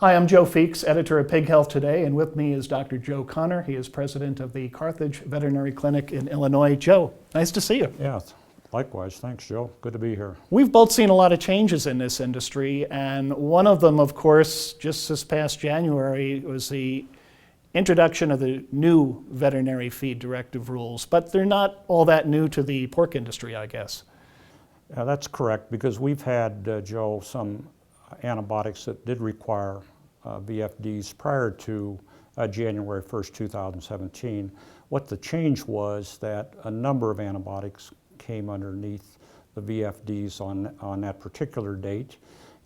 Hi, I'm Joe Feeks, editor of Pig Health Today, and with me is Dr. Joe Connor. He is president of the Carthage Veterinary Clinic in Illinois. Joe, nice to see you. Yeah, likewise. Thanks, Joe. Good to be here. We've both seen a lot of changes in this industry, and one of them, of course, just this past January was the introduction of the new veterinary feed directive rules, but they're not all that new to the pork industry, I guess. That's correct, because we've had, Joe, some antibiotics that did require VFDs prior to January 1st, 2017. What the change was that a number of antibiotics came underneath the VFDs on that particular date,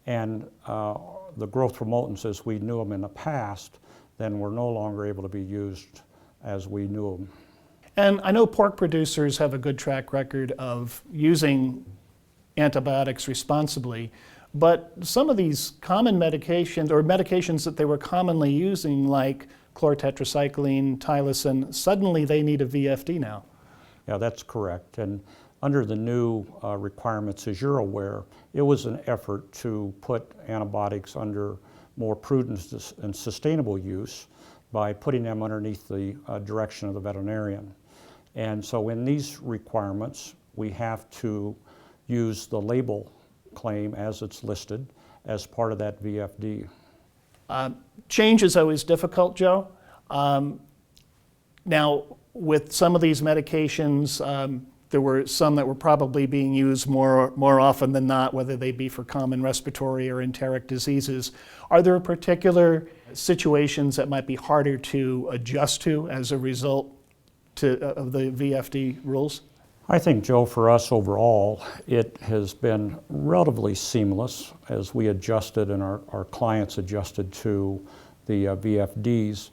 and the growth promotants as we knew them in the past then were no longer able to be used as we knew them. And I know pork producers have a good track record of using antibiotics responsibly, but some of these common medications, or medications that they were commonly using, like chlortetracycline, tylosin, suddenly they need a VFD now. Yeah, that's correct. And under the new requirements, as you're aware, it was an effort to put antibiotics under more prudent and sustainable use by putting them underneath the direction of the veterinarian. And so in these requirements, we have to use the label claim as it's listed as part of that VFD. Change is always difficult, Joe. Now, with some of these medications, there were some that were probably being used more often than not, whether they be for common respiratory or enteric diseases. Are there particular situations that might be harder to adjust to as a result of the VFD rules? I think, Joe, for us overall, it has been relatively seamless as we adjusted and our clients adjusted to the VFDs.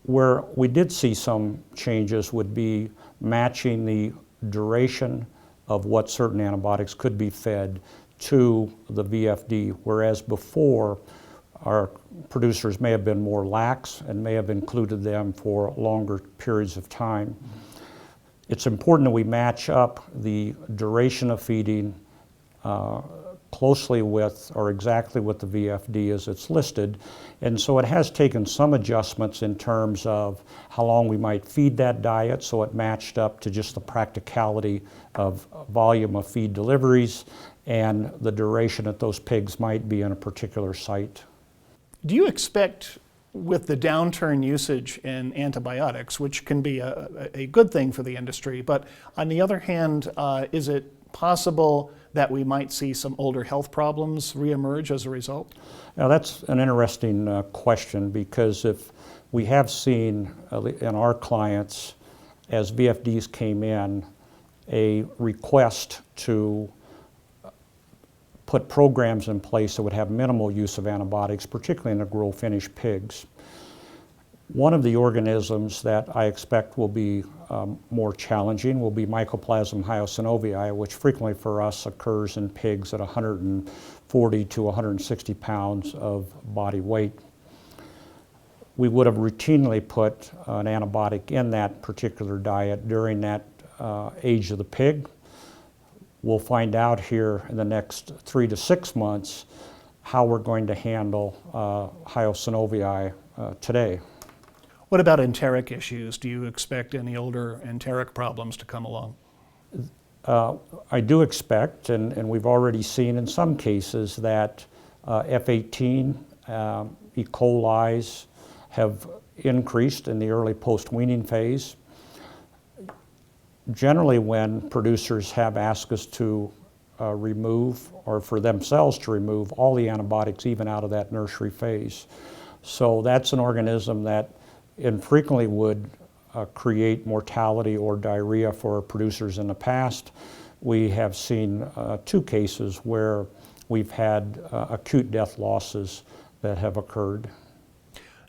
Where we did see some changes would be matching the duration of what certain antibiotics could be fed to the VFD, whereas before our producers may have been more lax and may have included them for longer periods of time. It's important that we match up the duration of feeding closely with or exactly with the VFD as it's listed. And so it has taken some adjustments in terms of how long we might feed that diet, so it matched up to just the practicality of volume of feed deliveries and the duration that those pigs might be in a particular site. Do you expect, with the downturn usage in antibiotics, which can be a good thing for the industry, but on the other hand, is it possible that we might see some older health problems reemerge as a result? Now that's an interesting question, because if we have seen in our clients, as VFDs came in, a request to put programs in place that would have minimal use of antibiotics, particularly in the grow-finish pigs. One of the organisms that I expect will be more challenging will be Mycoplasma hyosinoviae, which frequently for us occurs in pigs at 140 to 160 pounds of body weight. We would have routinely put an antibiotic in that particular diet during that age of the pig. We'll find out here in the next 3 to 6 months how we're going to handle hyosinoviae today. What about enteric issues? Do you expect any older enteric problems to come along? I do expect, and we've already seen in some cases, that F18, E. coli's have increased in the early post-weaning phase. Generally, when producers have asked us to remove, or for themselves to remove, all the antibiotics even out of that nursery phase. So that's an organism that infrequently would create mortality or diarrhea for producers in the past. We have seen 2 cases where we've had acute death losses that have occurred.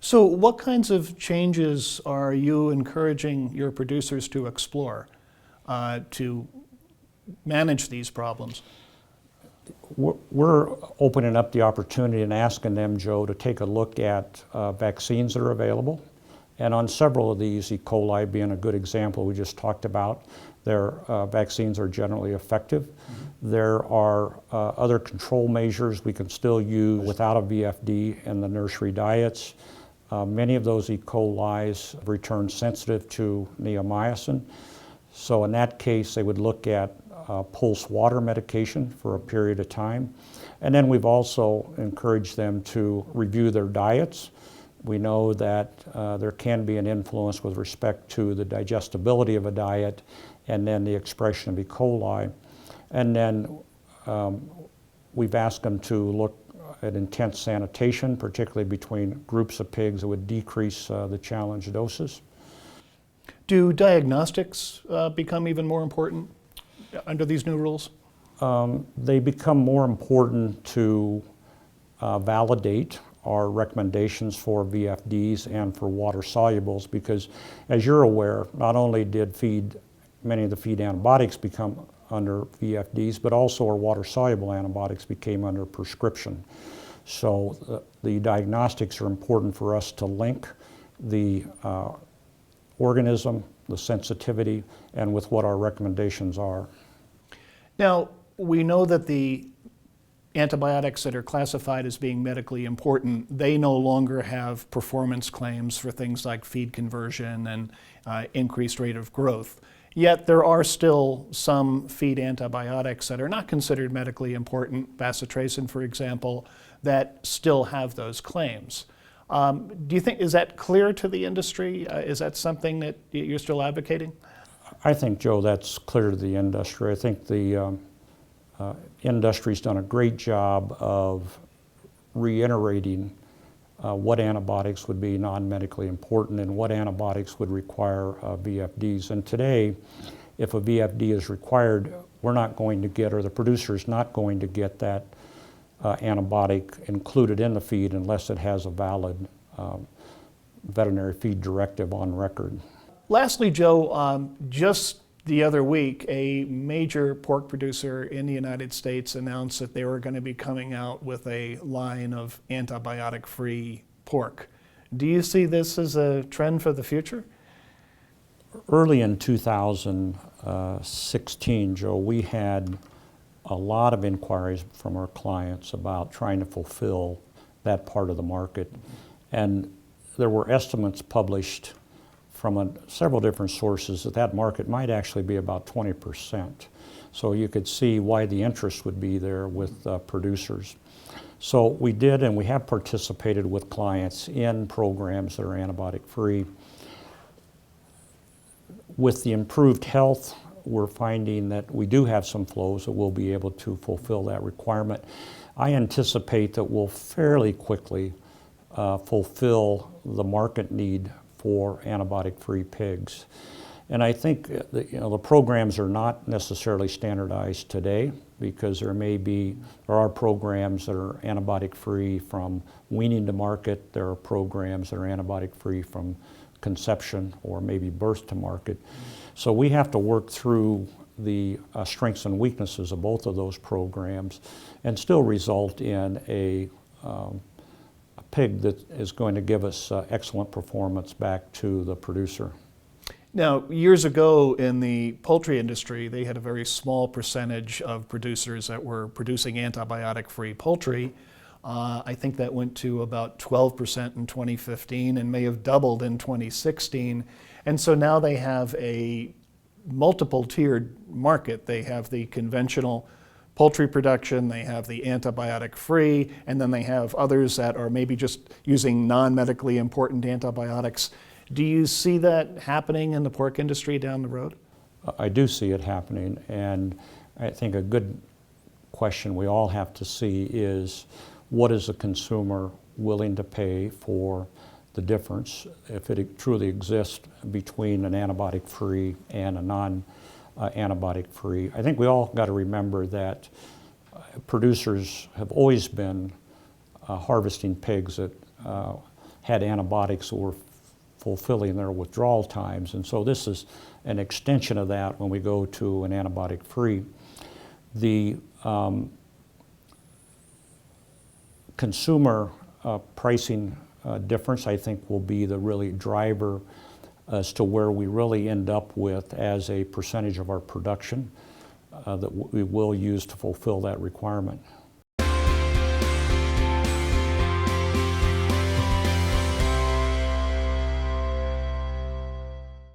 So what kinds of changes are you encouraging your producers to explore to manage these problems? We're opening up the opportunity and asking them, Joe, to take a look at vaccines that are available And on several of these, E. coli being a good example we just talked about, their vaccines are generally effective. There are other control measures we can still use without a VFD in the nursery diets. Many of those E. coli's return sensitive to neomycin. So in that case, they would look at pulse water medication for a period of time. And then we've also encouraged them to review their diets. We know that there can be an influence with respect to the digestibility of a diet and then the expression of E. coli. And then we've asked them to look at intense sanitation, particularly between groups of pigs that would decrease the challenge doses. Do diagnostics become even more important under these new rules? They become more important to validate our recommendations for VFDs and for water solubles, because as you're aware, not only did many of the feed antibiotics become under VFDs, but also our water soluble antibiotics became under prescription. So the diagnostics are important for us to link the organism, the sensitivity, and with what our recommendations are. Now, we know that the antibiotics that are classified as being medically important, they no longer have performance claims for things like feed conversion and increased rate of growth. Yet there are still some feed antibiotics that are not considered medically important, bacitracin for example, that still have those claims. Do you think, is that clear to the industry? Is that something that you're still advocating? I think, Joe, that's clear to the industry. I think the industry's done a great job of reiterating what antibiotics would be non-medically important and what antibiotics would require VFDs. And today, if a VFD is required, we're not going to get, or the producer's not going to get that antibiotic included in the feed unless it has a valid veterinary feed directive on record. Lastly, Joe, just the other week, a major pork producer in the United States announced that they were going to be coming out with a line of antibiotic-free pork. Do you see this as a trend for the future? Early in 2016, Joe, we had a lot of inquiries from our clients about trying to fulfill that part of the market. And there were estimates published from several different sources that market might actually be about 20%. So you could see why the interest would be there with producers. So we did, and we have participated with clients in programs that are antibiotic-free. With the improved health, we're finding that we do have some flows that we'll be able to fulfill that requirement. I anticipate that we'll fairly quickly fulfill the market need for antibiotic-free pigs. And I think the programs are not necessarily standardized today, because there are programs that are antibiotic-free from weaning to market. There are programs that are antibiotic-free from conception or maybe birth to market. So we have to work through the strengths and weaknesses of both of those programs and still result in a pig that is going to give us excellent performance back to the producer. Now, years ago in the poultry industry, they had a very small percentage of producers that were producing antibiotic-free poultry. I think that went to about 12% in 2015 and may have doubled in 2016. And so now they have a multiple-tiered market. They have the conventional poultry production, they have the antibiotic-free, and then they have others that are maybe just using non-medically important antibiotics. Do you see that happening in the pork industry down the road? I do see it happening, and I think a good question we all have to see is, what is the consumer willing to pay for the difference, if it truly exists, between an antibiotic-free and a non-antibiotic-free? I think we all got to remember that producers have always been harvesting pigs that had antibiotics that were fulfilling their withdrawal times, and so this is an extension of that when we go to an antibiotic-free. The consumer pricing difference, I think, will be the really driver as to where we really end up with as a percentage of our production that we will use to fulfill that requirement.